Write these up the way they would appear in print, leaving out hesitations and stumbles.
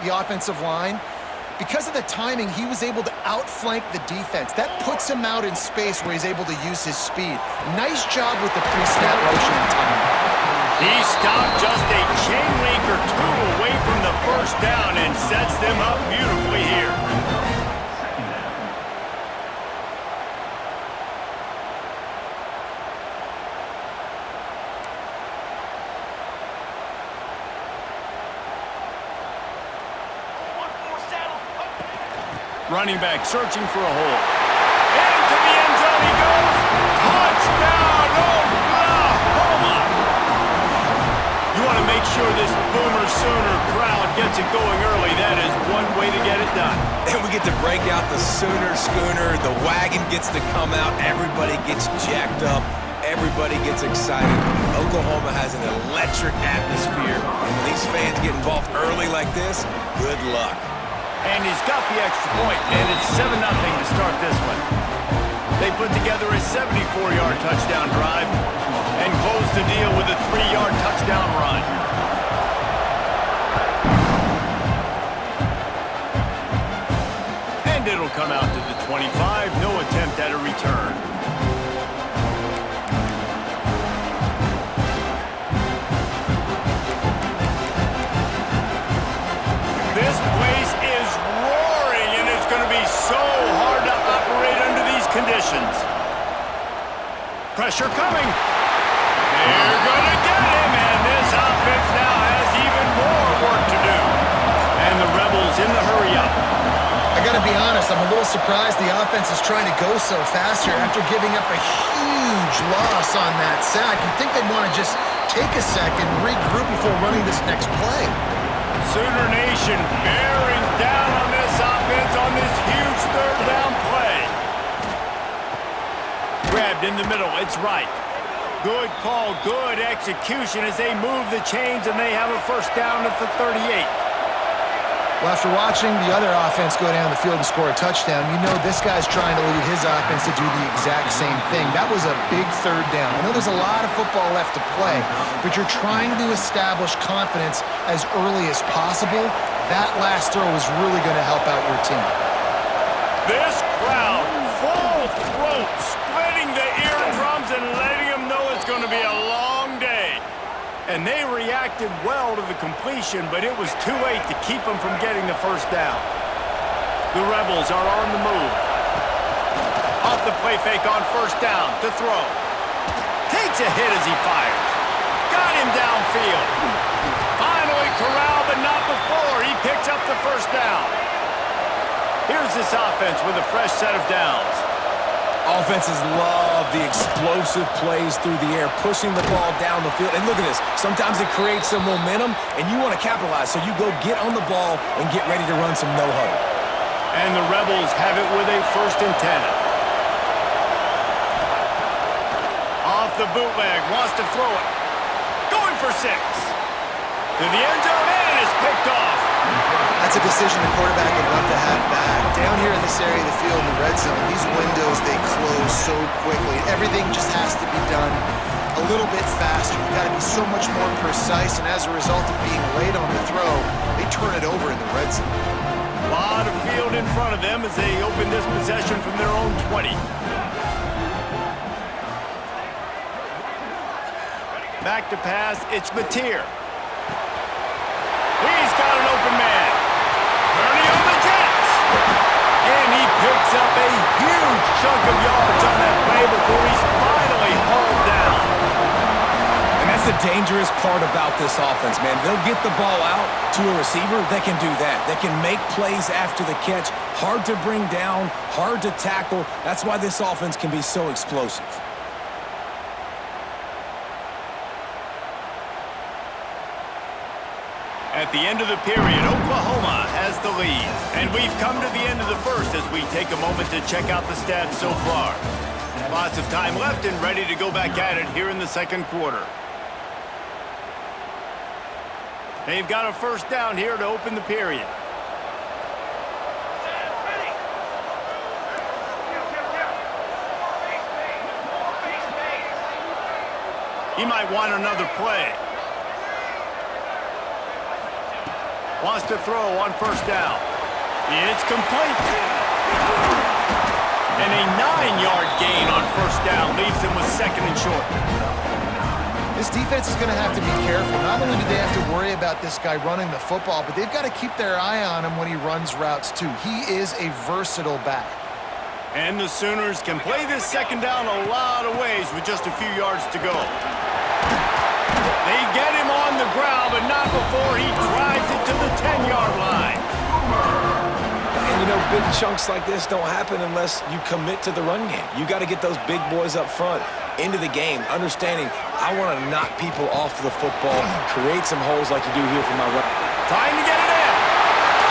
the offensive line. Because of the timing, he was able to outflank the defense. That puts him out in space where he's able to use his speed. Nice job with the pre-snap motion and timing. He stopped just a chain link or two away from the first down and sets them up beautifully here. Running back searching for a hole. Into the end zone he goes. Touchdown, Oklahoma! You want to make sure this Boomer Sooner crowd gets it going early. That is one way to get it done. And we get to break out the Sooner Schooner. The wagon gets to come out. Everybody gets jacked up. Everybody gets excited. Oklahoma has an electric atmosphere. And when these fans get involved early like this, good luck. And he's got the extra point, and it's 7-0 to start this one. They put together a 74-yard touchdown drive and close the deal with a 3-yard touchdown run. And it'll come out to the 25, no attempt at a return. This place is roaring, and it's going to be so hard to operate under these conditions. Pressure coming. They're going to get him, and this offense now has even more work to do. And the Rebels in the hurry-up. I got to be honest, I'm a little surprised the offense is trying to go so fast here after giving up a huge loss on that sack. You'd think they'd want to just take a second, regroup before running this next play. Sooner Nation bearing down on this offense on this huge third down play. Grabbed in the middle, it's right. Good call, good execution as they move the chains and they have a first down at the 38. Well, after watching the other offense go down the field and score a touchdown, you know this guy's trying to lead his offense to do the exact same thing. That was a big third down. I know there's a lot of football left to play, but you're trying to establish confidence as early as possible. That last throw is really going to help out your team. This crowd, full throat, splitting the eardrums and letting them know it's going to be a long day. And they reacted well to the completion, but it was too late to keep them from getting the first down. The Rebels are on the move. Off the play fake on first down to throw. Takes a hit as he fires. Got him downfield. Finally corralled, but not before. He picks up the first down. Here's this offense with a fresh set of downs. Offenses love the explosive plays through the air, pushing the ball down the field. And look at this. Sometimes it creates some momentum, and you want to capitalize. So you go get on the ball and get ready to run some no-huddle. And the Rebels have it with a 1st and 10. Off the bootleg, wants to throw it. Going for 6. To the end zone, and is picked off. That's a decision the quarterback would love to have back. Down here in this area of the field in the red zone, these windows, they close so quickly. Everything just has to be done a little bit faster. You've got to be so much more precise, and as a result of being late on the throw, they turn it over in the red zone. A lot of field in front of them as they open this possession from their own 20. Back to pass, it's Mateer. He's got an open man. Purdy on the Jets. And he picks up a huge chunk of yards on that play before he's finally hauled down. And that's the dangerous part about this offense, man. They'll get the ball out to a receiver. They can do that. They can make plays after the catch. Hard to bring down, hard to tackle. That's why this offense can be so explosive. At the end of the period, Oklahoma has the lead. And we've come to the end of the first as we take a moment to check out the stats so far. Lots of time left and ready to go back at it here in the second quarter. They've got a first down here to open the period. He might want another play. Wants to throw on first down. It's complete. And a 9-yard gain on first down leaves them with second and short. This defense is going to have to be careful. Not only do they have to worry about this guy running the football, but they've got to keep their eye on him when he runs routes too. He is a versatile back. And the Sooners can play this second down a lot of ways with just a few yards to go. They get him on the ground, but not before he drives it to the 10-yard line. And, you know, big chunks like this don't happen unless you commit to the run game. You got to get those big boys up front into the game, understanding I want to knock people off the football, create some holes like you do here for my run. Trying to get it in.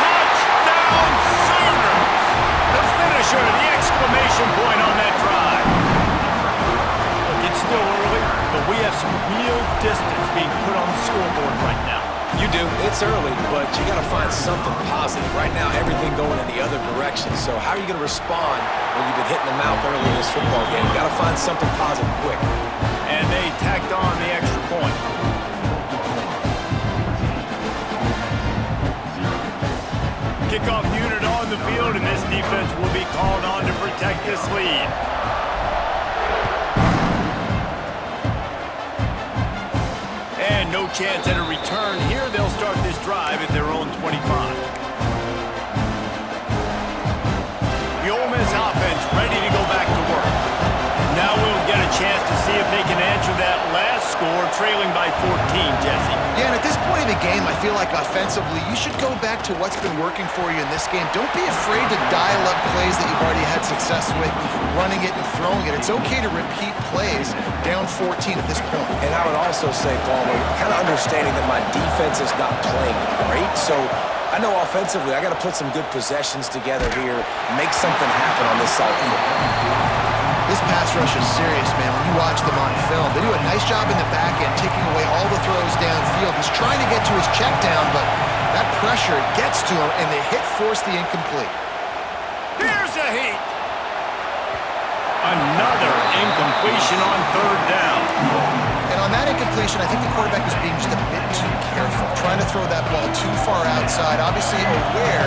Touchdown, Sooners! The finisher, the exclamation point on that drive. Look, it's still early, but we have some real distance being put on the scoreboard right now. You do. It's early, but you got to find something positive. Right now, everything going in the other direction. So how are you going to respond when you've been hitting the mouth early in this football game? You got to find something positive quick. And they tacked on the extra point. Kickoff unit on the field, and this defense will be called on to protect this lead. And no chance at a return here. They'll start this drive at their own 25. The Ole Miss offense ready to go back to work. Now we'll get a chance to see if they can answer that last score, trailing by 14, Jesse. Yeah, and at this point in the game, I feel like offensively, you should go back to what's been working for you in this game. Don't be afraid to dial up plays that you've already had success with, running it and throwing it. It's okay to repeat plays down 14 at this point. And I would also say, Palmer, kind of understanding that my defense is not playing great, so I know offensively I got to put some good possessions together here, make something happen on this side of the football. This pass rush is serious, man. When you watch them on film, they do a nice job in the back end, taking away all the throws downfield. He's trying to get to his check down, but that pressure gets to him, and the hit forced the incomplete. Here's a heat. Another incompletion on third down. And on that incompletion, I think the quarterback was being just a bit too careful, trying to throw that ball too far outside, obviously aware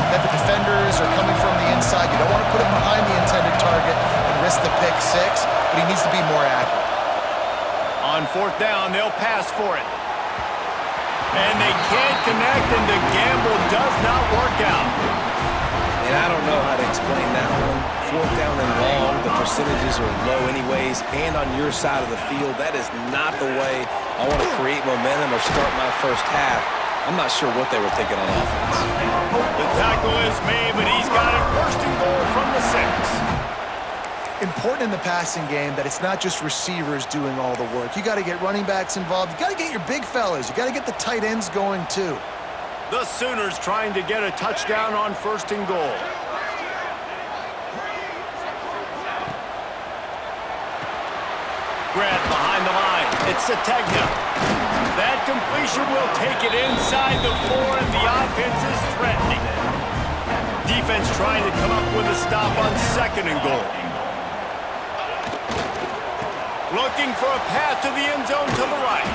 that the defenders are coming from the inside. You don't want to put it behind the intended target and risk the pick six, but he needs to be more accurate. On fourth down, they'll pass for it. And they can't connect, and the gamble does not work out. And I don't know how to explain that one. Fourth down and long, the percentages are low anyways, and on your side of the field, that is not the way I want to create momentum or start my first half. I'm not sure what they were thinking on offense. The tackle is made, but he's got it first and goal from the 6. Important in the passing game that it's not just receivers doing all the work. You got to get running backs involved. You got to get your big fellas. You got to get the tight ends going too. The Sooners trying to get a touchdown on first and goal. Grant behind the line. It's Sategna. That completion will take it inside the 4, and the offense is threatening. Defense trying to come up with a stop on second and goal. Looking for a path to the end zone to the right.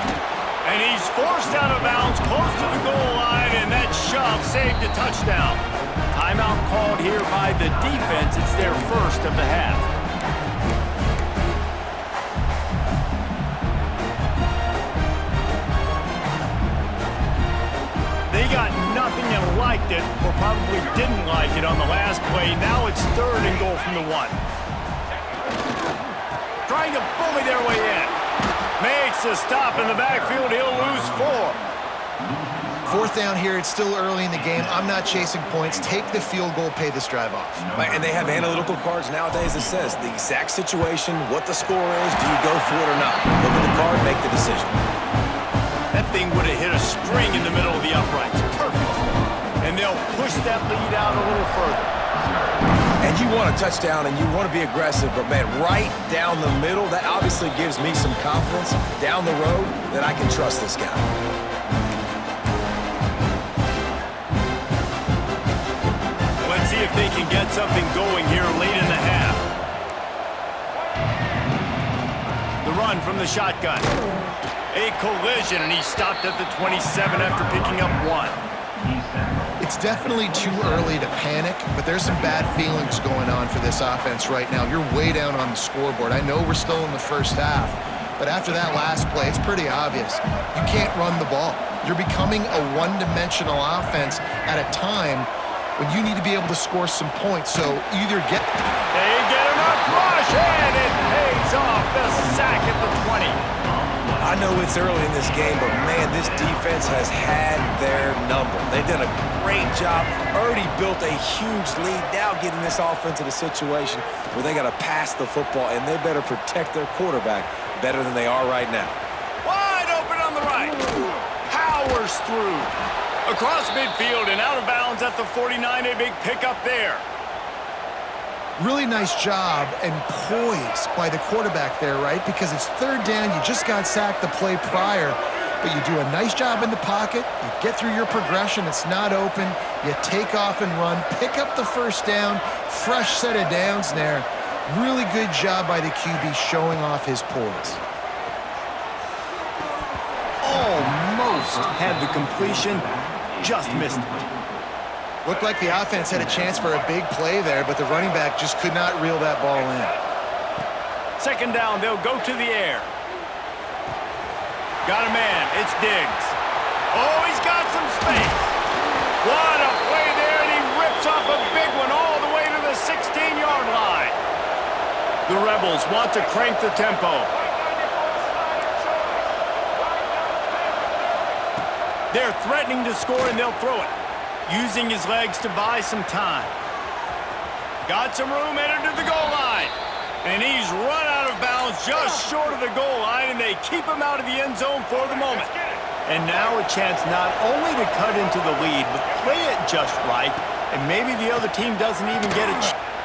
And he's forced out of bounds close to the goal line, and that shove saved a touchdown. Timeout called here by the defense. It's their first of the half. They got nothing and liked it, or probably didn't like it on the last play. Now it's third and goal from the 1. Trying to bully their way in. Makes a stop in the backfield. He'll lose 4. Fourth down here. It's still early in the game. I'm not chasing points. Take the field goal, pay this drive off. And they have analytical cards nowadays that says the exact situation, what the score is, do you go for it or not? Look at the card, make the decision. That thing would have hit a string in the middle of the uprights. Perfect. And they'll push that lead out a little further. And you want a touchdown and you want to be aggressive, but man, right down the middle, that obviously gives me some confidence down the road that I can trust this guy. Let's see if they can get something going here late in the half. The run from the shotgun. A collision, and he stopped at the 27 after picking up 1. It's definitely too early to panic, but there's some bad feelings going on for this offense right now. You're way down on the scoreboard. I know we're still in the first half, but after that last play, it's pretty obvious. You can't run the ball. You're becoming a one-dimensional offense at a time when you need to be able to score some points. So either get... They get enough rush, and it pays off. The sack at the 20. I know it's early in this game, but man, this defense has had their number. They've done a great job, already built a huge lead, now getting this offense in a situation where they got to pass the football, and they better protect their quarterback better than they are right now. Wide open on the right. Powers through. Across midfield and out of bounds at the 49, a big pickup there. Really nice job and poise by the quarterback there, right? Because it's third down, you just got sacked the play prior, but you do a nice job in the pocket, you get through your progression, it's not open, you take off and run, pick up the first down, fresh set of downs there. Really good job by the QB showing off his poise. Almost had the completion, just missed it. Looked like the offense had a chance for a big play there, but the running back just could not reel that ball in. Second down, they'll go to the air. Got a man, it's Diggs. Oh, he's got some space. What a play there, and he rips off a big one all the way to the 16-yard line. The Rebels want to crank the tempo. They're threatening to score, and they'll throw it, using his legs to buy some time. Got some room, headed to the goal line. And he's run out of bounds just short of the goal line, and they keep him out of the end zone for the moment. And now a chance not only to cut into the lead, but play it just right, and maybe the other team doesn't even get a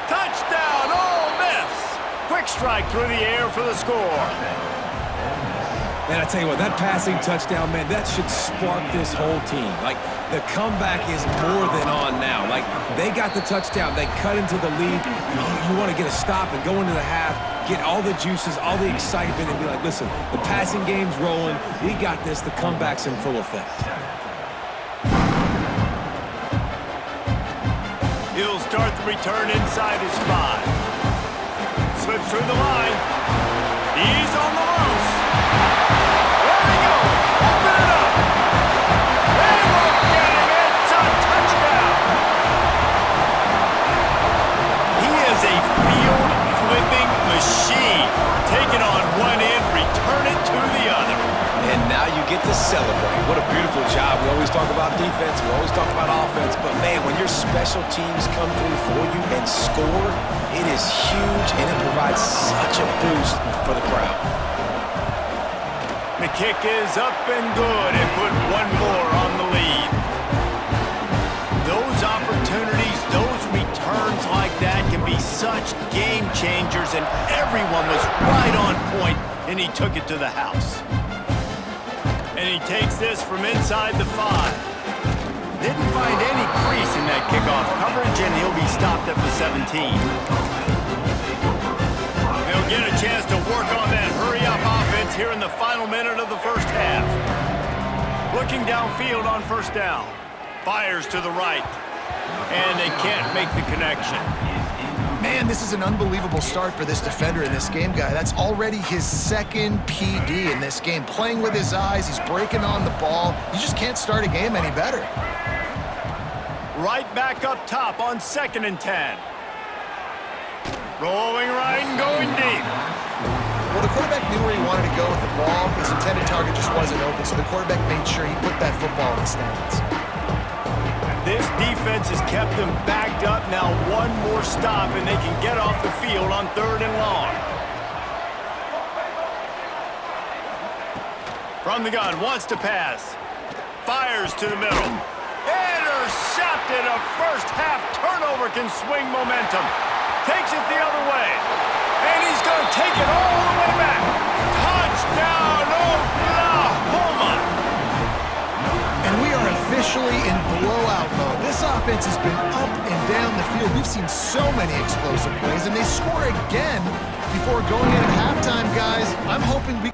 touchdown. Ole Miss! Quick strike through the air for the score. Man, I tell you what, that passing touchdown, man, that should spark this whole team. Like, the comeback is more than on now. Like, they got the touchdown. They cut into the lead. You want to get a stop and go into the half, get all the juices, all the excitement, and be like, listen, the passing game's rolling. We got this. The comeback's in full effect. He'll start the return inside his 5. Slips through the line. He's on the loose. There he goes. Open it up. They won't get him. It's a touchdown. He is a field-flipping machine. Take it on one end, return it to the other. And now you get to celebrate. What a beautiful job. We always talk about defense. We always talk about offense. But, man, when your special teams come through for you and score, it is huge, and it provides such a boost for the crowd. The kick is up and good, and put one more on the lead. Those opportunities, those returns like that can be such game changers, and everyone was right on point, and he took it to the house. And he takes this from inside the 5. Didn't find any crease in that kickoff coverage, and he'll be stopped at the 17. He'll get a chance to work on that hurry-up offense here in the final minute of the first half. Looking downfield on first down. Fires to the right. And they can't make the connection. Man, this is an unbelievable start for this defender in this game, guy. That's already his second PD in this game. Playing with his eyes, he's breaking on the ball. You just can't start a game any better. Right back up top on 2nd and 10. Rolling right and going deep. Well, the quarterback knew where he wanted to go with the ball. His intended target just wasn't open, so the quarterback made sure he put that football in the stands. This defense has kept them backed up. Now one more stop, and they can get off the field on 3rd and long. From the gun, wants to pass. Fires to the middle. Intercepted. A first-half turnover can swing momentum. Takes it the other way. And he's going to take it all the way back. Touchdown, Oklahoma! And we are officially in blowout mode. This offense has been up and down the field. We've seen so many explosive plays, and they score again before going in at halftime, guys. I'm hoping we...